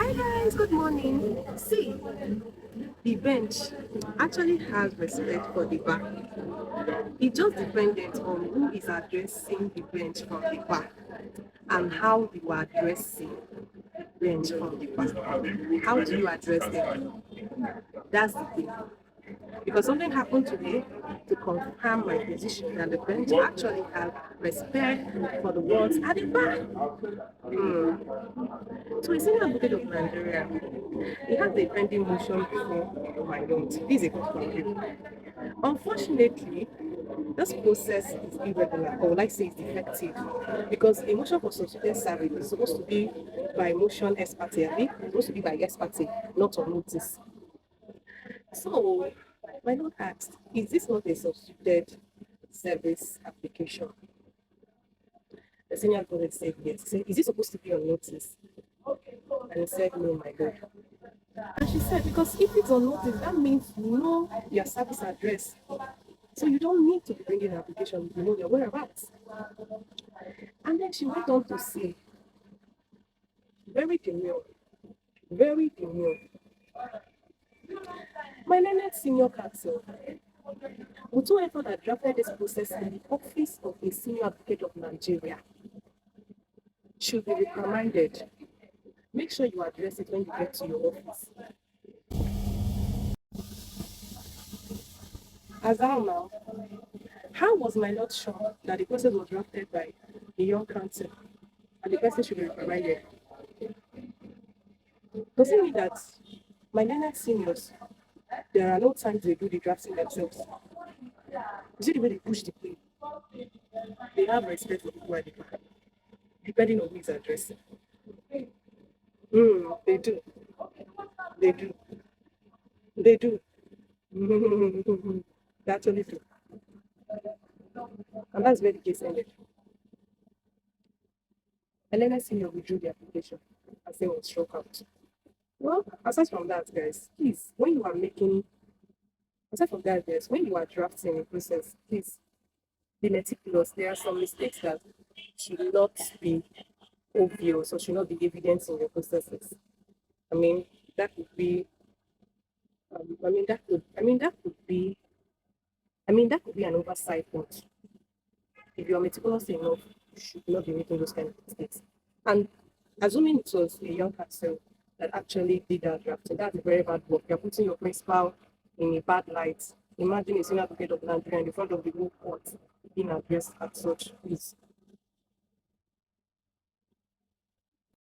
Hi guys, good morning. See, the bench actually has respect for the back. It just dependent on who is addressing the bench from the back and how you are addressing bench from the back. How do you address them? That's the thing. Because something happened today to confirm my position that the bench actually have respect for the ones at the back. So a senior advocate of Nigeria, he has a pending motion before my note. This is a court review. Unfortunately, this process is irregular, or like say it's defective, because a motion for substituted service is supposed to be by motion ex parte, it's supposed to be by ex parte, not on notice. So, my lord asked, is this not a substituted service application? The senior advocate said yes. He said, is it supposed to be on notice? And he said, no, my lord. And she said, because if it's on notice, that means you know your service address. So you don't need to be bringing an application, you know your whereabouts. And then she went on to say, very demure, very demure. My learned senior counsel, whosoever that drafted this process in the office of a senior advocate of Nigeria should be reprimanded. Make sure you address it when you get to your office. As now, how was my lord sure that the process was drafted by a young counsel and the person should be reprimanded? Does it mean that my learned seniors, there are no times they do the drafting themselves? You see the way they push the play? They have respect for people at the back, depending on who is addressing. They do. They do. They do. They actually do. And that's where the case ended. And then I senior withdrew the application as they was struck out. Well, aside from that, guys, please, when you are making, aside from that, guys, when you are drafting a process, please be meticulous. There are some mistakes that should not be obvious or should not be evident in your processes. I mean, that could be, that could be an oversight, but if you're meticulous enough, you should not be making those kind of mistakes. And assuming it was a young person that actually did that drafting, that's a very bad work. You're putting your principal in a bad light. Imagine a senior advocate of Nigeria in the front of the whole court being addressed as such. Please,